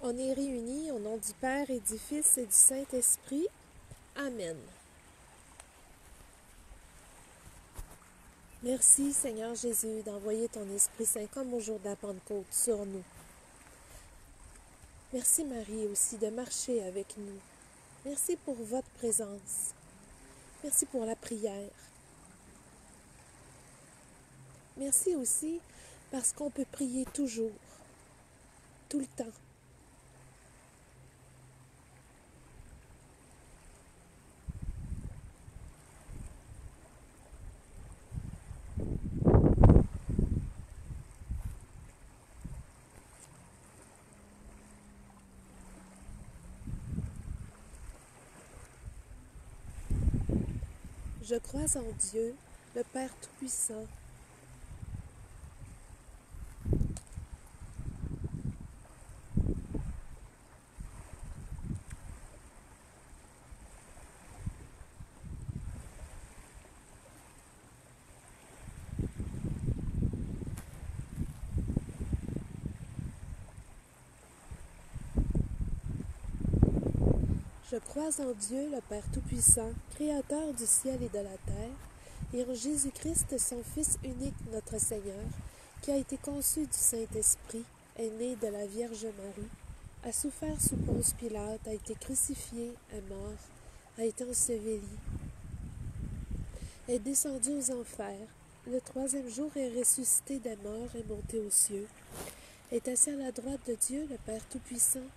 On est réunis au nom du Père et du Fils et du Saint-Esprit. Amen. Merci Seigneur Jésus d'envoyer ton Esprit Saint comme au jour de la Pentecôte sur nous. Merci Marie aussi de marcher avec nous. Merci pour votre présence. Merci pour la prière. Merci aussi parce qu'on peut prier toujours, tout le temps. Je crois en Dieu, le Père Tout-Puissant, Je crois en Dieu, le Père Tout-Puissant, Créateur du ciel et de la terre, et en Jésus-Christ, son Fils unique, notre Seigneur, qui a été conçu du Saint-Esprit, est né de la Vierge Marie, a souffert sous Ponce Pilate, a été crucifié, est mort, a été enseveli, est descendu aux enfers, le troisième jour est ressuscité des morts, est monté aux cieux, est assis à la droite de Dieu, le Père Tout-Puissant,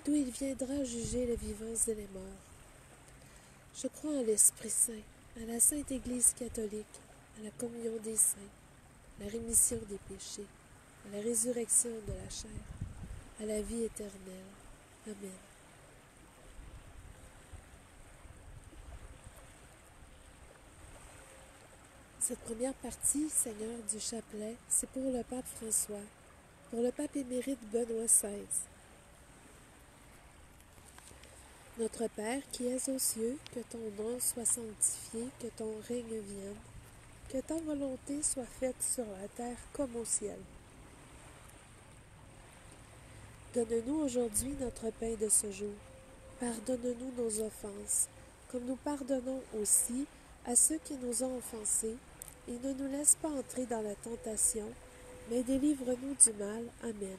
d'où il viendra juger les vivants et les morts. Je crois en l'Esprit Saint, à la Sainte Église catholique, à la communion des saints, à la rémission des péchés, à la résurrection de la chair, à la vie éternelle. Amen. Cette première partie, Seigneur, du chapelet, c'est pour le pape François, pour le pape émérite Benoît XVI. Notre Père qui es aux cieux, que ton nom soit sanctifié, que ton règne vienne, que ta volonté soit faite sur la terre comme au ciel. Donne-nous aujourd'hui notre pain de ce jour. Pardonne-nous nos offenses, comme nous pardonnons aussi à ceux qui nous ont offensés, et ne nous laisse pas entrer dans la tentation, mais délivre-nous du mal. Amen.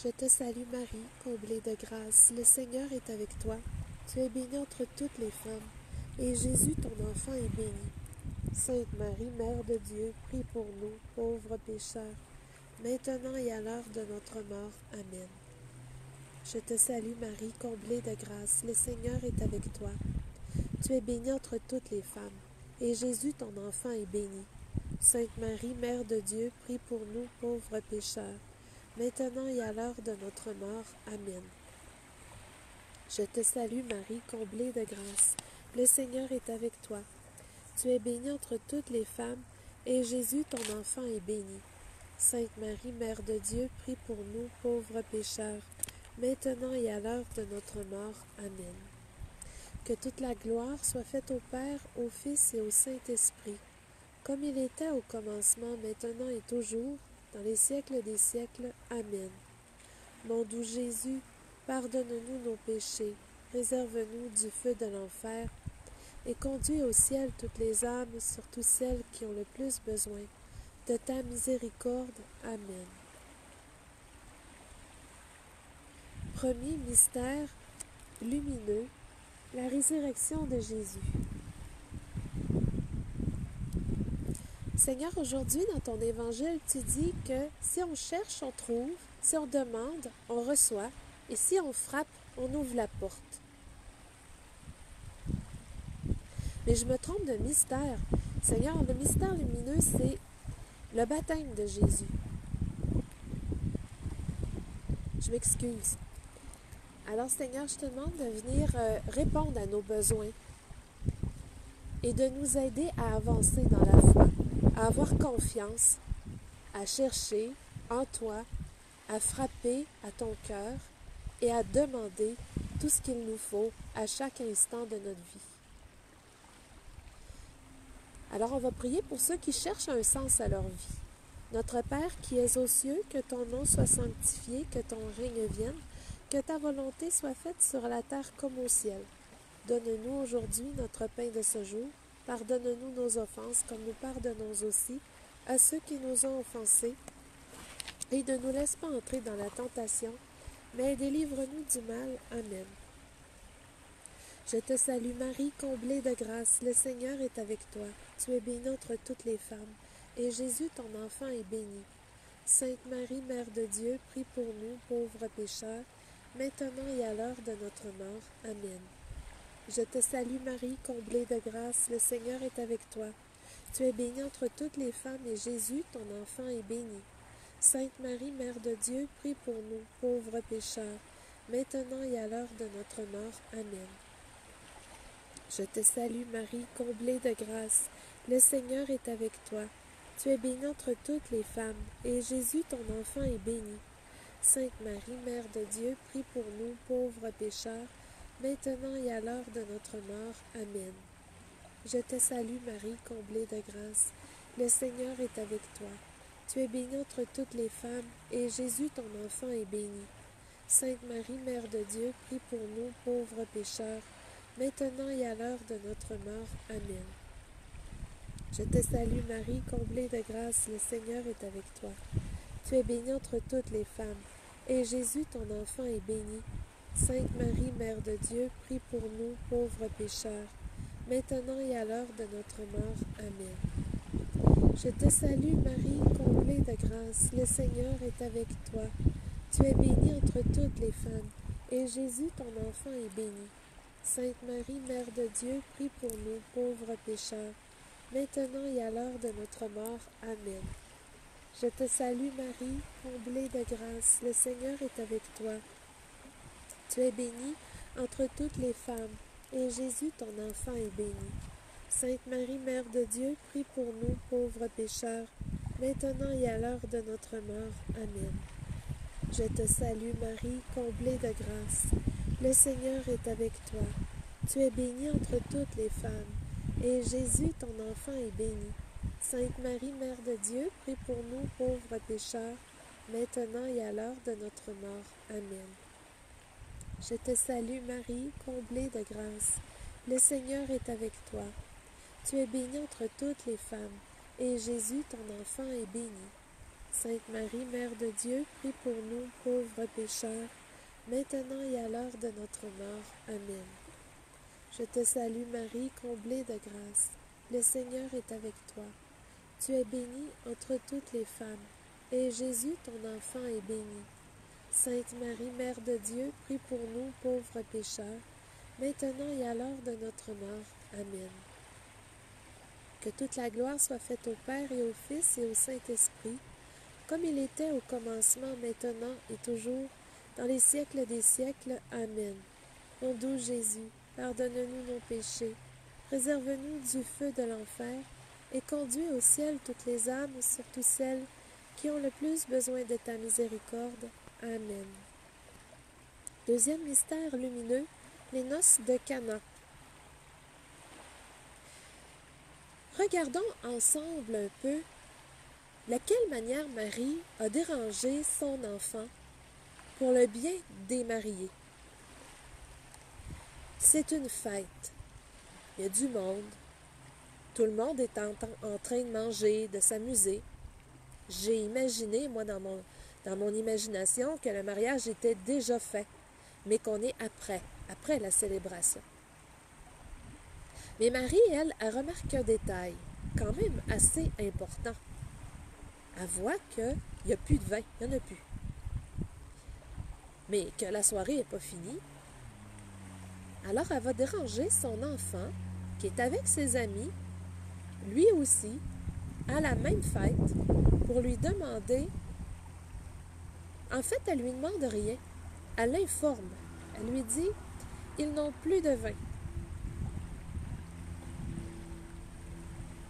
Je te salue Marie, comblée de grâce, le Seigneur est avec toi. Tu es bénie entre toutes les femmes, et Jésus, ton enfant, est béni. Sainte Marie, Mère de Dieu, prie pour nous, pauvres pécheurs, maintenant et à l'heure de notre mort. Amen. Je te salue Marie, comblée de grâce, le Seigneur est avec toi. Tu es bénie entre toutes les femmes, et Jésus, ton enfant, est béni. Sainte Marie, Mère de Dieu, prie pour nous, pauvres pécheurs, maintenant et à l'heure de notre mort. Amen. Je te salue Marie, comblée de grâce, le Seigneur est avec toi. Tu es bénie entre toutes les femmes, et Jésus, ton enfant, est béni. Sainte Marie, Mère de Dieu, prie pour nous, pauvres pécheurs, maintenant et à l'heure de notre mort. Amen. Que toute la gloire soit faite au Père, au Fils et au Saint-Esprit, comme il était au commencement, maintenant et toujours, dans les siècles des siècles. Amen. Mon doux Jésus, pardonne-nous nos péchés, réserve-nous du feu de l'enfer, et conduis au ciel toutes les âmes, surtout celles qui ont le plus besoin de ta miséricorde. Amen. Premier mystère lumineux, la résurrection de Jésus. Seigneur, aujourd'hui, dans ton évangile, tu dis que si on cherche, on trouve, si on demande, on reçoit, et si on frappe, on ouvre la porte. Mais je me trompe de mystère. Seigneur, le mystère lumineux, c'est le baptême de Jésus. Je m'excuse. Alors, Seigneur, je te demande de venir répondre à nos besoins et de nous aider à avancer dans la foi, à avoir confiance, à chercher en toi, à frapper à ton cœur et à demander tout ce qu'il nous faut à chaque instant de notre vie. Alors, on va prier pour ceux qui cherchent un sens à leur vie. Notre Père qui es aux cieux, que ton nom soit sanctifié, que ton règne vienne, que ta volonté soit faite sur la terre comme au ciel. Donne-nous aujourd'hui notre pain de ce jour. Pardonne-nous nos offenses, comme nous pardonnons aussi à ceux qui nous ont offensés. Et ne nous laisse pas entrer dans la tentation, mais délivre-nous du mal. Amen. Je te salue Marie, comblée de grâce, le Seigneur est avec toi. Tu es bénie entre toutes les femmes, et Jésus, ton enfant, est béni. Sainte Marie, Mère de Dieu, prie pour nous, pauvres pécheurs, maintenant et à l'heure de notre mort. Amen. Je te salue Marie, comblée de grâce, le Seigneur est avec toi. Tu es bénie entre toutes les femmes, et Jésus, ton enfant, est béni. Sainte Marie, Mère de Dieu, prie pour nous, pauvres pécheurs, maintenant et à l'heure de notre mort. Amen. Je te salue Marie, comblée de grâce, le Seigneur est avec toi. Tu es bénie entre toutes les femmes, et Jésus, ton enfant, est béni. Sainte Marie, Mère de Dieu, prie pour nous, pauvres pécheurs, maintenant et à l'heure de notre mort. Amen. Je te salue Marie, comblée de grâce, le Seigneur est avec toi. Tu es bénie entre toutes les femmes, et Jésus, ton enfant, est béni. Sainte Marie, Mère de Dieu, prie pour nous, pauvres pécheurs, maintenant et à l'heure de notre mort. Amen. Je te salue Marie, comblée de grâce, le Seigneur est avec toi. Tu es bénie entre toutes les femmes, et Jésus, ton enfant, est béni. Sainte Marie, Mère de Dieu, prie pour nous, pauvres pécheurs, maintenant et à l'heure de notre mort. Amen. Je te salue Marie, comblée de grâce, le Seigneur est avec toi. Tu es bénie entre toutes les femmes, et Jésus, ton enfant, est béni. Sainte Marie, Mère de Dieu, prie pour nous, pauvres pécheurs, maintenant et à l'heure de notre mort. Amen. Je te salue Marie, comblée de grâce, le Seigneur est avec toi. Tu es bénie entre toutes les femmes, et Jésus, ton enfant, est béni. Sainte Marie, Mère de Dieu, prie pour nous, pauvres pécheurs, maintenant et à l'heure de notre mort. Amen. Je te salue Marie, comblée de grâce, le Seigneur est avec toi. Tu es bénie entre toutes les femmes, et Jésus, ton enfant, est béni. Sainte Marie, Mère de Dieu, prie pour nous, pauvres pécheurs, maintenant et à l'heure de notre mort. Amen. Je te salue Marie, comblée de grâce, le Seigneur est avec toi. Tu es bénie entre toutes les femmes, et Jésus, ton enfant, est béni. Sainte Marie, Mère de Dieu, prie pour nous, pauvres pécheurs, maintenant et à l'heure de notre mort. Amen. Je te salue Marie, comblée de grâce, le Seigneur est avec toi. Tu es bénie entre toutes les femmes, et Jésus, ton enfant, est béni. Sainte Marie, Mère de Dieu, prie pour nous, pauvres pécheurs, maintenant et à l'heure de notre mort. Amen. Que toute la gloire soit faite au Père et au Fils et au Saint-Esprit, comme il était au commencement, maintenant et toujours, dans les siècles des siècles. Amen. Mon doux Jésus, pardonne-nous nos péchés, préserve-nous du feu de l'enfer, et conduis au ciel toutes les âmes, surtout celles qui ont le plus besoin de ta miséricorde. Amen. Deuxième mystère lumineux, les noces de Cana. Regardons ensemble un peu de quelle manière Marie a dérangé son enfant pour le bien des mariés. C'est une fête. Il y a du monde. Tout le monde est en train de manger, de s'amuser. J'ai imaginé, moi, dans mon imagination, que le mariage était déjà fait, mais qu'on est après la célébration. Mais Marie, elle remarque un détail, quand même assez important. Elle voit qu'il n'y a plus de vin, il n'y en a plus. Mais que la soirée n'est pas finie. Alors, elle va déranger son enfant, qui est avec ses amis, lui aussi, à la même fête, pour lui demander... En fait, elle lui demande rien. Elle l'informe. Elle lui dit, ils n'ont plus de vin.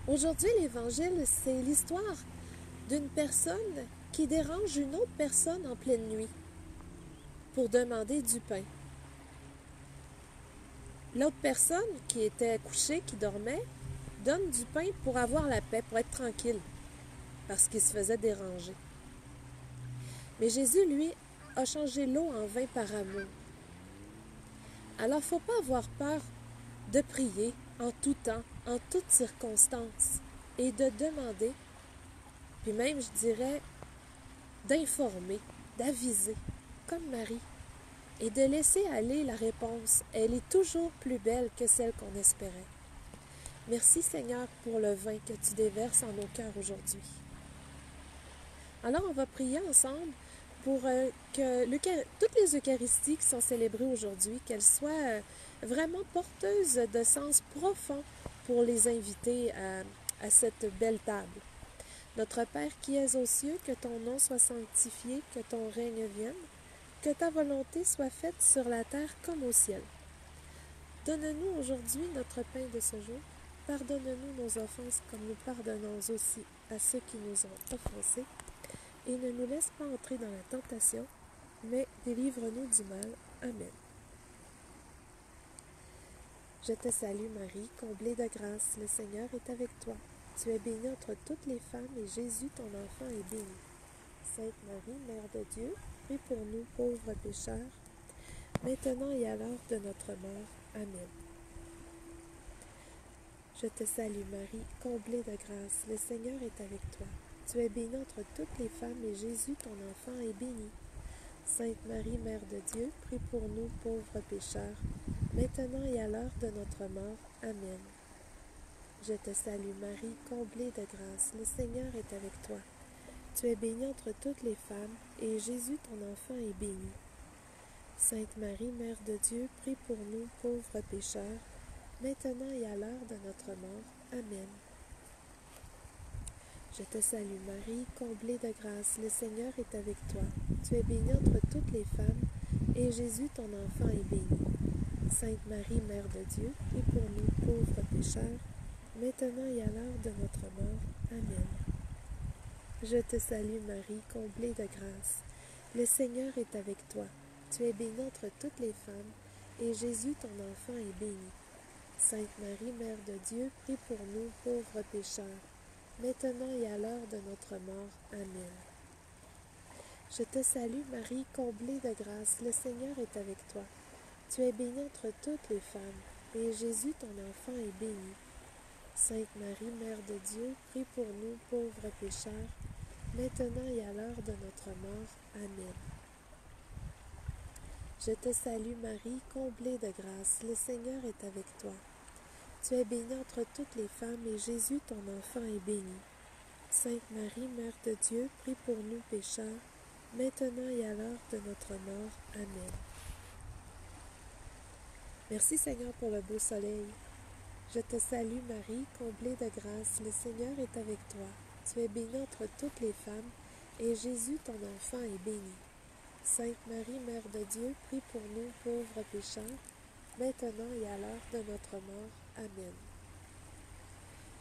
Aujourd'hui, l'Évangile, c'est l'histoire d'une personne qui dérange une autre personne en pleine nuit pour demander du pain. L'autre personne qui était couchée, qui dormait, donne du pain pour avoir la paix, pour être tranquille. parce qu'il se faisait déranger. Mais Jésus, lui, a changé l'eau en vin par amour. Alors, il ne faut pas avoir peur de prier en tout temps, en toutes circonstances, et de demander, puis même, je dirais, d'informer, d'aviser, comme Marie, et de laisser aller la réponse. Elle est toujours plus belle que celle qu'on espérait. Merci Seigneur pour le vin que tu déverses en nos cœurs aujourd'hui. Alors, on va prier ensemble pour que toutes les Eucharisties qui sont célébrées aujourd'hui, qu'elles soient vraiment porteuses de sens profond pour les inviter à cette belle table. Notre Père qui es aux cieux, que ton nom soit sanctifié, que ton règne vienne, que ta volonté soit faite sur la terre comme au ciel. Donne-nous aujourd'hui notre pain de ce jour. Pardonne-nous nos offenses comme nous pardonnons aussi à ceux qui nous ont offensés. Et ne nous laisse pas entrer dans la tentation, mais délivre-nous du mal. Amen. Je te salue Marie, comblée de grâce, le Seigneur est avec toi. Tu es bénie entre toutes les femmes et Jésus, ton enfant, est béni. Sainte Marie, Mère de Dieu, prie pour nous pauvres pécheurs, maintenant et à l'heure de notre mort. Amen. Je te salue Marie, comblée de grâce, le Seigneur est avec toi. Tu es bénie entre toutes les femmes et Jésus, ton enfant, est béni. Sainte Marie, Mère de Dieu, prie pour nous pauvres pécheurs, maintenant et à l'heure de notre mort. Amen. Je te salue Marie, comblée de grâce, le Seigneur est avec toi. Tu es bénie entre toutes les femmes, et Jésus, ton enfant, est béni. Sainte Marie, Mère de Dieu, prie pour nous pauvres pécheurs, maintenant et à l'heure de notre mort. Amen. Je te salue Marie, comblée de grâce, le Seigneur est avec toi. Tu es bénie entre toutes les femmes, et Jésus, ton enfant, est béni. Sainte Marie, Mère de Dieu, prie pour nous pauvres pécheurs, maintenant et à l'heure de notre mort. Amen. Je te salue Marie, comblée de grâce. Le Seigneur est avec toi. Tu es bénie entre toutes les femmes, et Jésus, ton enfant, est béni. Sainte Marie, Mère de Dieu, prie pour nous pauvres pécheurs, maintenant et à l'heure de notre mort. Amen. Je te salue Marie, comblée de grâce, le Seigneur est avec toi. Tu es bénie entre toutes les femmes, et Jésus, ton enfant, est béni. Sainte Marie, Mère de Dieu, prie pour nous pauvres pécheurs, maintenant et à l'heure de notre mort. Amen. Je te salue Marie, comblée de grâce, le Seigneur est avec toi. Tu es bénie entre toutes les femmes, et Jésus, ton enfant, est béni. Sainte Marie, Mère de Dieu, prie pour nous pécheurs, maintenant et à l'heure de notre mort. Amen. Merci Seigneur pour le beau soleil. Je te salue Marie, comblée de grâce, le Seigneur est avec toi. Tu es bénie entre toutes les femmes, et Jésus, ton enfant, est béni. Sainte Marie, Mère de Dieu, prie pour nous pauvres pécheurs, maintenant et à l'heure de notre mort. Amen.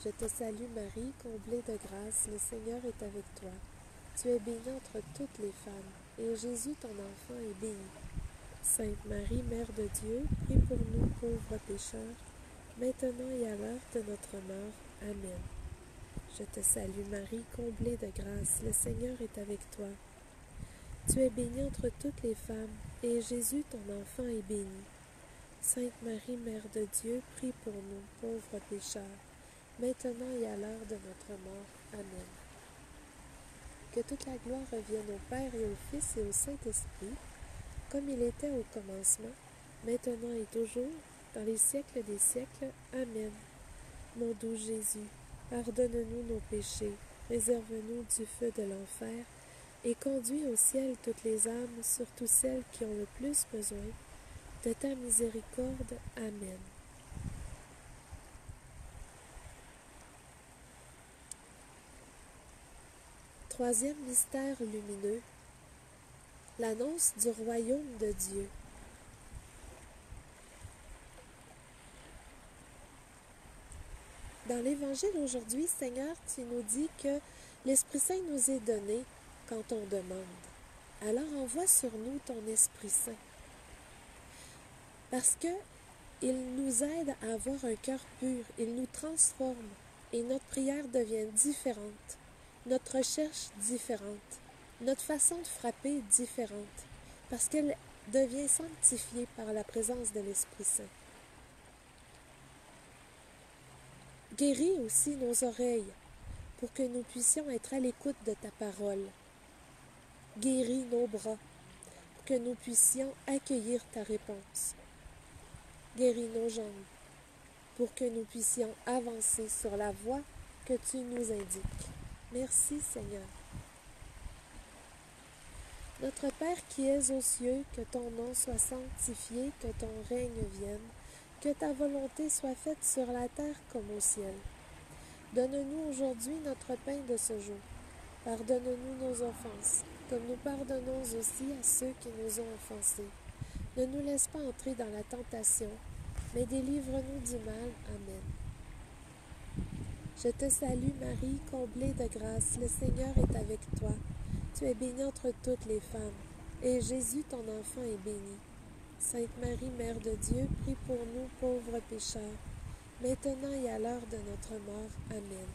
Je te salue Marie, comblée de grâce, le Seigneur est avec toi. Tu es bénie entre toutes les femmes, et Jésus, ton enfant, est béni. Sainte Marie, Mère de Dieu, prie pour nous pauvres pécheurs, maintenant et à l'heure de notre mort. Amen. Je te salue Marie, comblée de grâce, le Seigneur est avec toi. Tu es bénie entre toutes les femmes, et Jésus, ton enfant, est béni. Sainte Marie, Mère de Dieu, prie pour nous pauvres pécheurs, maintenant et à l'heure de notre mort. Amen. Que toute la gloire revienne au Père et au Fils et au Saint-Esprit, comme il était au commencement, maintenant et toujours, dans les siècles des siècles. Amen. Mon doux Jésus, pardonne-nous nos péchés, réserve-nous du feu de l'enfer, et conduis au ciel toutes les âmes, surtout celles qui ont le plus besoin de ta miséricorde. Amen. Troisième mystère lumineux, l'annonce du royaume de Dieu. Dans l'Évangile aujourd'hui, Seigneur, tu nous dis que l'Esprit Saint nous est donné quand on demande. Alors envoie sur nous ton Esprit Saint. Parce que il nous aide à avoir un cœur pur, il nous transforme et notre prière devient différente. notre recherche différente, notre façon de frapper différente, parce qu'elle devient sanctifiée par la présence de l'Esprit Saint. Guéris aussi nos oreilles pour que nous puissions être à l'écoute de ta parole. Guéris nos bras pour que nous puissions accueillir ta réponse. Guéris nos jambes pour que nous puissions avancer sur la voie que tu nous indiques. Merci Seigneur. Notre Père qui es aux cieux, que ton nom soit sanctifié, que ton règne vienne, que ta volonté soit faite sur la terre comme au ciel. Donne-nous aujourd'hui notre pain de ce jour. Pardonne-nous nos offenses, comme nous pardonnons aussi à ceux qui nous ont offensés. Ne nous laisse pas entrer dans la tentation, mais délivre-nous du mal. Amen. Je te salue Marie, comblée de grâce, le Seigneur est avec toi. Tu es bénie entre toutes les femmes, et Jésus, ton enfant, est béni. Sainte Marie, Mère de Dieu, prie pour nous pauvres pécheurs, maintenant et à l'heure de notre mort. Amen.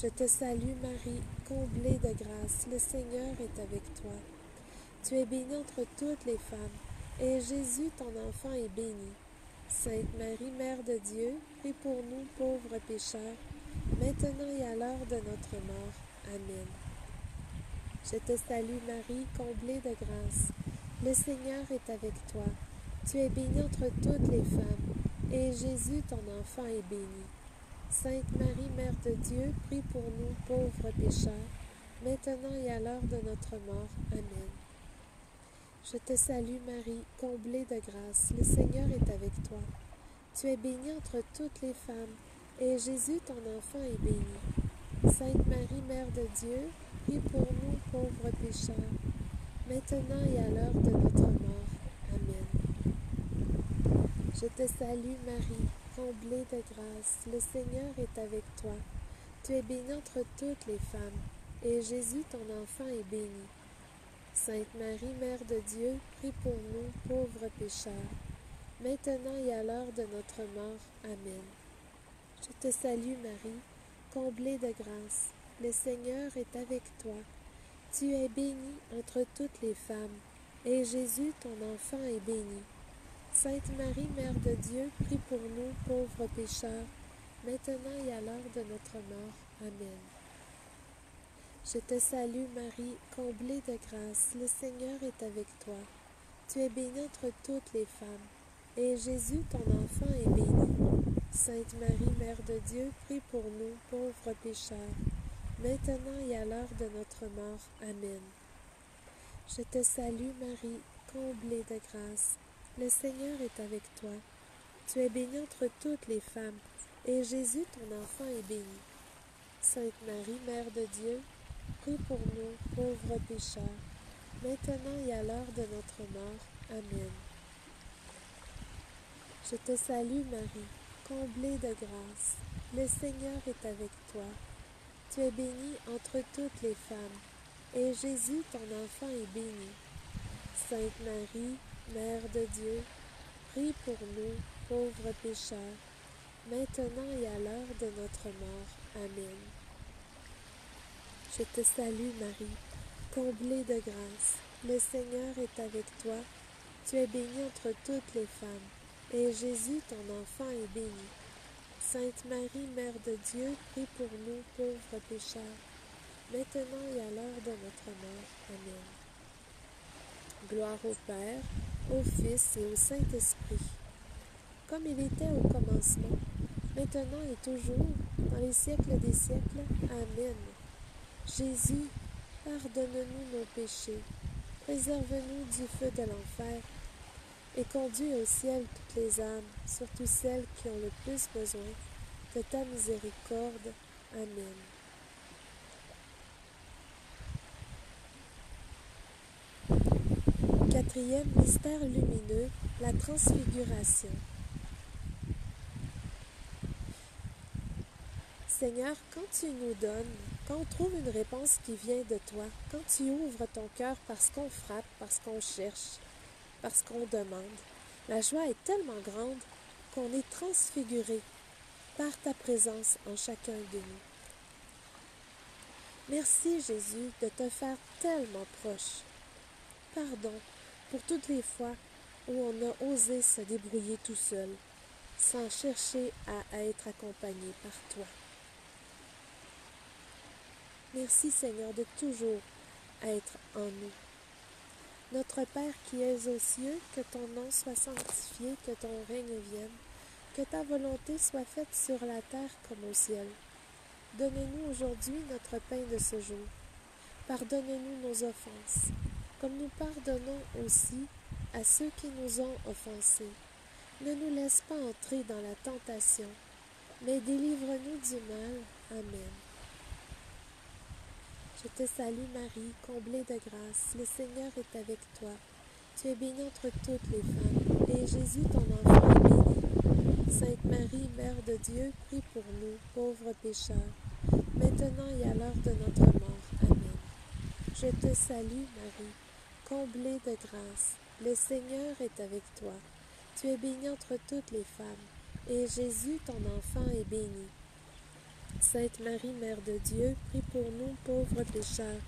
Je te salue Marie, comblée de grâce, le Seigneur est avec toi. Tu es bénie entre toutes les femmes, et Jésus, ton enfant, est béni. Sainte Marie, Mère de Dieu, prie pour nous pauvres pécheurs, maintenant et à l'heure de notre mort. Amen. Je te salue Marie, comblée de grâce. Le Seigneur est avec toi. Tu es bénie entre toutes les femmes, et Jésus, ton enfant, est béni. Sainte Marie, Mère de Dieu, prie pour nous pauvres pécheurs, maintenant et à l'heure de notre mort. Amen. Je te salue Marie, comblée de grâce. Le Seigneur est avec toi. Tu es bénie entre toutes les femmes, et Jésus, ton enfant, est béni. Sainte Marie, Mère de Dieu, prie pour nous pauvres pécheurs, maintenant et à l'heure de notre mort. Amen. Je te salue Marie, comblée de grâce, le Seigneur est avec toi. Tu es bénie entre toutes les femmes, et Jésus, ton enfant, est béni. Sainte Marie, Mère de Dieu, prie pour nous pauvres pécheurs, maintenant et à l'heure de notre mort. Amen. Je te salue Marie, comblée de grâce, le Seigneur est avec toi. Tu es bénie entre toutes les femmes, et Jésus, ton enfant, est béni. Sainte Marie, Mère de Dieu, prie pour nous pauvres pécheurs, maintenant et à l'heure de notre mort. Amen. Je te salue Marie, comblée de grâce, le Seigneur est avec toi. Tu es bénie entre toutes les femmes, et Jésus, ton enfant, est béni. Sainte Marie, Mère de Dieu, prie pour nous pauvres pécheurs, maintenant et à l'heure de notre mort. Amen. Je te salue Marie, comblée de grâce, le Seigneur est avec toi. Tu es bénie entre toutes les femmes, et Jésus, ton enfant, est béni. Sainte Marie, Mère de Dieu, prie pour nous, pauvres pécheurs, maintenant et à l'heure de notre mort. Amen. Je te salue Marie, comblée de grâce, le Seigneur est avec toi. Tu es bénie entre toutes les femmes, et Jésus, ton enfant, est béni. Sainte Marie, Mère de Dieu, prie pour nous, pauvres pécheurs, maintenant et à l'heure de notre mort. Amen. Je te salue Marie, comblée de grâce, le Seigneur est avec toi. Tu es bénie entre toutes les femmes, et Jésus, ton enfant, est béni. Sainte Marie, Mère de Dieu, prie pour nous, pauvres pécheurs, maintenant et à l'heure de notre mort. Amen. Gloire au Père, au Fils et au Saint-Esprit, comme il était au commencement, maintenant et toujours, dans les siècles des siècles. Amen. Jésus, pardonne-nous nos péchés, préserve-nous du feu de l'enfer, et conduis au ciel toutes les âmes, surtout celles qui ont le plus besoin de ta miséricorde. Amen. Quatrième mystère lumineux, la transfiguration. Seigneur, quand tu nous donnes, quand on trouve une réponse qui vient de toi, quand tu ouvres ton cœur parce qu'on frappe, parce qu'on cherche, parce qu'on demande, la joie est tellement grande qu'on est transfiguré par ta présence en chacun de nous. Merci Jésus de te faire tellement proche. Pardon pour toutes les fois où on a osé se débrouiller tout seul, sans chercher à être accompagné par toi. Merci Seigneur de toujours être en nous. Notre Père qui es aux cieux, que ton nom soit sanctifié, que ton règne vienne, que ta volonté soit faite sur la terre comme au ciel. Donne-nous aujourd'hui notre pain de ce jour. Pardonne-nous nos offenses, comme nous pardonnons aussi à ceux qui nous ont offensés. Ne nous laisse pas entrer dans la tentation, mais délivre-nous du mal. Amen. Je te salue Marie, comblée de grâce, le Seigneur est avec toi. Tu es bénie entre toutes les femmes, et Jésus, ton enfant, est béni. Sainte Marie, Mère de Dieu, prie pour nous, pauvres pécheurs, maintenant et à l'heure de notre mort. Amen. Je te salue Marie, comblée de grâce, le Seigneur est avec toi. Tu es bénie entre toutes les femmes, et Jésus, ton enfant, est béni. Sainte Marie, Mère de Dieu, prie pour nous pauvres pécheurs,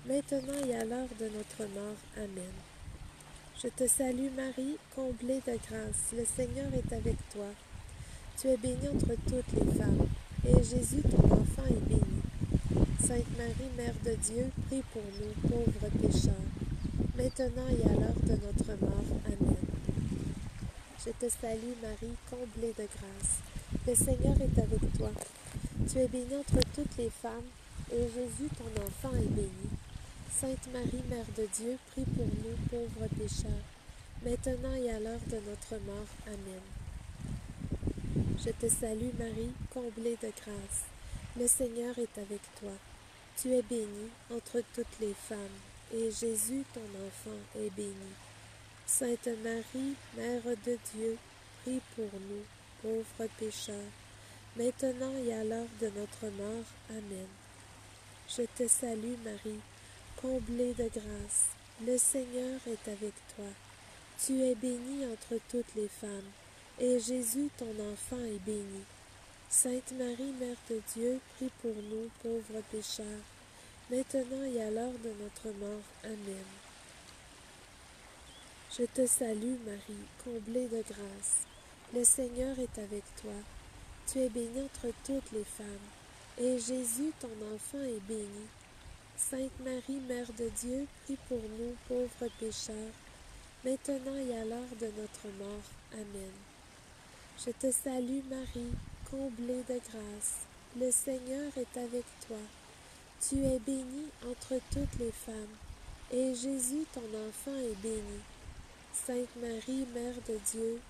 maintenant et à l'heure de notre mort. Amen. Je te salue Marie, comblée de grâce, le Seigneur est avec toi. Tu es bénie entre toutes les femmes, et Jésus, ton enfant, est béni. Sainte Marie, Mère de Dieu, prie pour nous pauvres pécheurs, maintenant et à l'heure de notre mort. Amen. Je te salue Marie, comblée de grâce, le Seigneur est avec toi. Tu es bénie entre toutes les femmes, et Jésus, ton enfant, est béni. Sainte Marie, Mère de Dieu, prie pour nous, pauvres pécheurs, maintenant et à l'heure de notre mort. Amen. Je te salue Marie, comblée de grâce. Le Seigneur est avec toi. Tu es bénie entre toutes les femmes, et Jésus, ton enfant, est béni. Sainte Marie, Mère de Dieu, prie pour nous, pauvres pécheurs, maintenant et à l'heure de notre mort. Amen. Je te salue Marie, comblée de grâce, le Seigneur est avec toi. Tu es bénie entre toutes les femmes, et Jésus, ton enfant, est béni. Sainte Marie, Mère de Dieu, prie pour nous, pauvres pécheurs, maintenant et à l'heure de notre mort. Amen. Je te salue Marie, comblée de grâce, le Seigneur est avec toi. Tu es bénie entre toutes les femmes, et Jésus, ton enfant, est béni. Sainte Marie, Mère de Dieu, prie pour nous, pauvres pécheurs, maintenant et à l'heure de notre mort. Amen. Je te salue Marie, comblée de grâce, le Seigneur est avec toi. Tu es bénie entre toutes les femmes, et Jésus, ton enfant, est béni. Sainte Marie, Mère de Dieu,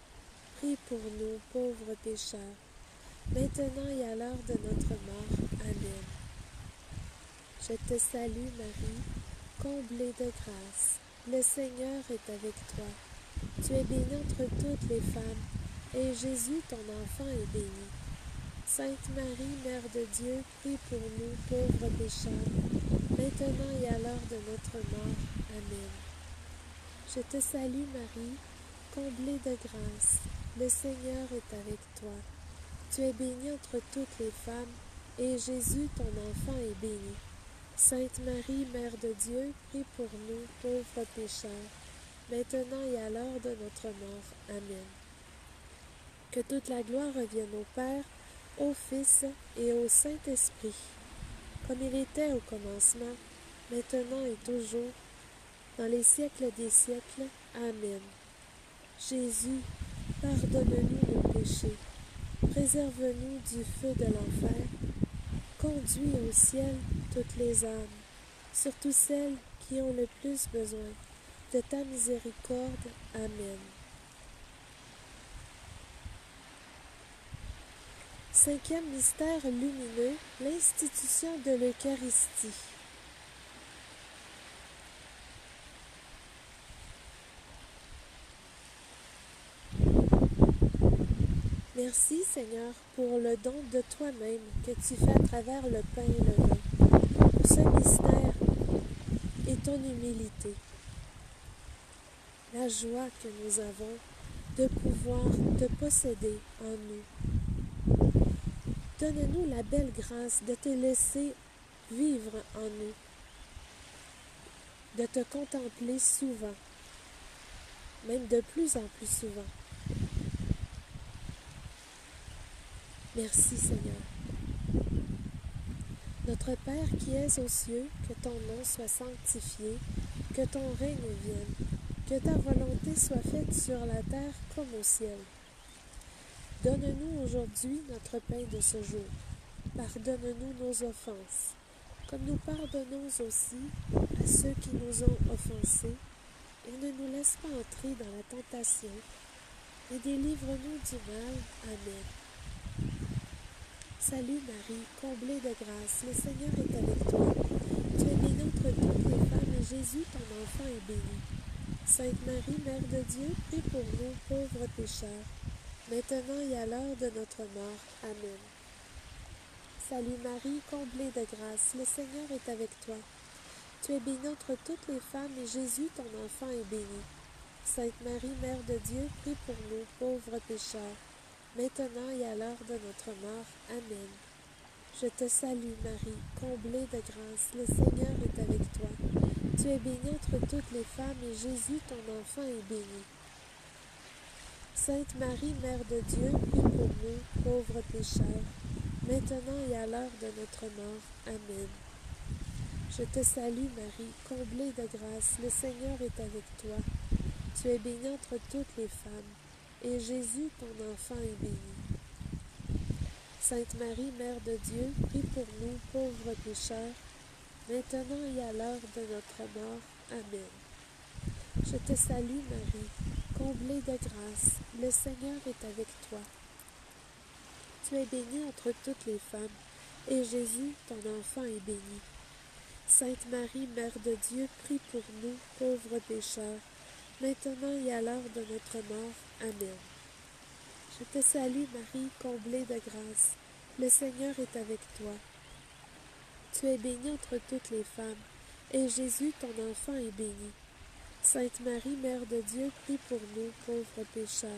prie pour nous, pauvres pécheurs, maintenant et à l'heure de notre mort. Amen. Je te salue Marie, comblée de grâce, le Seigneur est avec toi. Tu es bénie entre toutes les femmes, et Jésus, ton enfant, est béni. Sainte Marie, Mère de Dieu, prie pour nous, pauvres pécheurs, maintenant et à l'heure de notre mort. Amen. Je te salue Marie, comblée de grâce, le Seigneur est avec toi. Tu es bénie entre toutes les femmes, et Jésus, ton enfant, est béni. Sainte Marie, Mère de Dieu, prie pour nous, pauvres pécheurs, maintenant et à l'heure de notre mort. Amen. Que toute la gloire revienne au Père, au Fils et au Saint-Esprit, comme il était au commencement, maintenant et toujours, dans les siècles des siècles. Amen. Jésus, pardonne-nous nos péchés, préserve-nous du feu de l'enfer, conduis au ciel toutes les âmes, surtout celles qui ont le plus besoin de ta miséricorde. Amen. Cinquième mystère lumineux, l'institution de l'Eucharistie. Merci Seigneur pour le don de toi-même que tu fais à travers le pain et le vin, pour ce mystère et ton humilité. La joie que nous avons de pouvoir te posséder en nous. Donne-nous la belle grâce de te laisser vivre en nous, de te contempler souvent, même de plus en plus souvent. Merci Seigneur. Notre Père qui es aux cieux, que ton nom soit sanctifié, que ton règne vienne, que ta volonté soit faite sur la terre comme au ciel. Donne-nous aujourd'hui notre pain de ce jour. Pardonne-nous nos offenses, comme nous pardonnons aussi à ceux qui nous ont offensés, et ne nous laisse pas entrer dans la tentation, et délivre-nous du mal. Amen. Salut Marie, comblée de grâce, le Seigneur est avec toi. Tu es bénie entre toutes les femmes, et Jésus, ton enfant, est béni. Sainte Marie, Mère de Dieu, prie pour nous, pauvres pécheurs, maintenant et à l'heure de notre mort. Amen. Salut Marie, comblée de grâce, le Seigneur est avec toi. Tu es bénie entre toutes les femmes, et Jésus, ton enfant, est béni. Sainte Marie, Mère de Dieu, prie pour nous, pauvres pécheurs, maintenant et à l'heure de notre mort. Amen. Je te salue Marie, comblée de grâce, le Seigneur est avec toi. Tu es bénie entre toutes les femmes, et Jésus, ton enfant, est béni. Sainte Marie, Mère de Dieu, prie pour nous, pauvres pécheurs, maintenant et à l'heure de notre mort. Amen. Je te salue Marie, comblée de grâce, le Seigneur est avec toi. Tu es bénie entre toutes les femmes, et Jésus, ton enfant, est béni. Sainte Marie, Mère de Dieu, prie pour nous, pauvres pécheurs, maintenant et à l'heure de notre mort. Amen. Je te salue Marie, comblée de grâce, le Seigneur est avec toi. Tu es bénie entre toutes les femmes, et Jésus, ton enfant, est béni. Sainte Marie, Mère de Dieu, prie pour nous, pauvres pécheurs, maintenant et à l'heure de notre mort. Amen. Je te salue Marie, comblée de grâce, le Seigneur est avec toi. Tu es bénie entre toutes les femmes, et Jésus, ton enfant, est béni. Sainte Marie, Mère de Dieu, prie pour nous, pauvres pécheurs,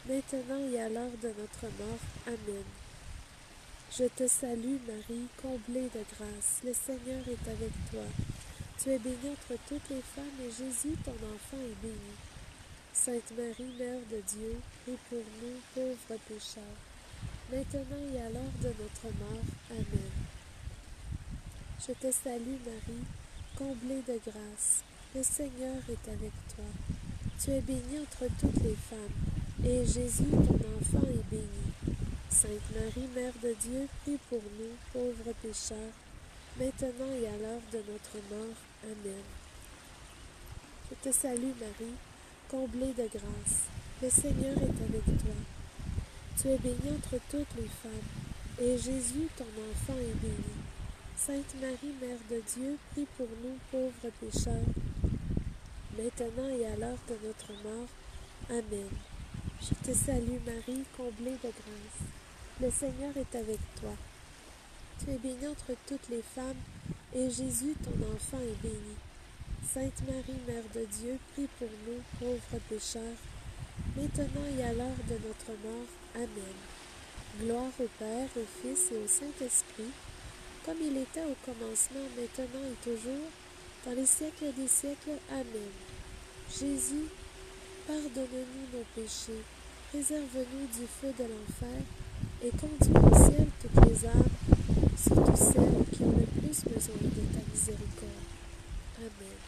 maintenant et à l'heure de notre mort. Amen. Je te salue Marie, comblée de grâce, le Seigneur est avec toi. Tu es bénie entre toutes les femmes, et Jésus, ton enfant, est béni. Sainte Marie, Mère de Dieu, prie pour nous, pauvres pécheurs, maintenant et à l'heure de notre mort. Amen. Je te salue Marie, comblée de grâce, le Seigneur est avec toi. Tu es bénie entre toutes les femmes, et Jésus, ton enfant, est béni. Sainte Marie, Mère de Dieu, prie pour nous, pauvres pécheurs, maintenant et à l'heure de notre mort. Amen. Je te salue Marie, comblée de grâce, le Seigneur est avec toi. Tu es bénie entre toutes les femmes, et Jésus, ton enfant, est béni. Sainte Marie, Mère de Dieu, prie pour nous, pauvres pécheurs, maintenant et à l'heure de notre mort. Amen. Je te salue Marie, comblée de grâce. Le Seigneur est avec toi. Tu es bénie entre toutes les femmes, et Jésus, ton enfant, est béni. Sainte Marie, Mère de Dieu, prie pour nous, pauvres pécheurs, maintenant et à l'heure de notre mort. Amen. Gloire au Père, au Fils et au Saint-Esprit, comme il était au commencement, maintenant et toujours, dans les siècles des siècles. Amen. Jésus, pardonne-nous nos péchés, préserve-nous du feu de l'enfer, et conduis au ciel toutes les âmes, surtout celles qui ont le plus besoin de ta miséricorde. Amen.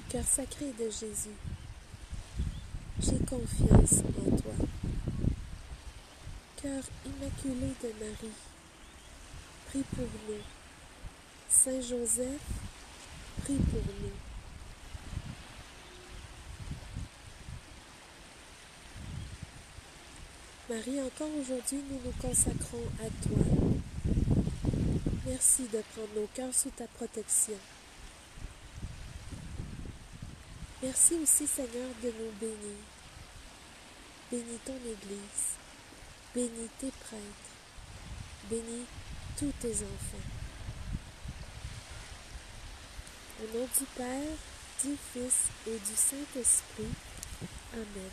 Cœur sacré de Jésus, j'ai confiance en toi. Cœur immaculé de Marie, prie pour nous. Saint Joseph, prie pour nous. Marie, encore aujourd'hui, nous nous consacrons à toi. Merci de prendre nos cœurs sous ta protection. Merci aussi, Seigneur, de nous bénir. Bénis ton Église, bénis tes prêtres, bénis tous tes enfants. Au nom du Père, du Fils et du Saint-Esprit. Amen.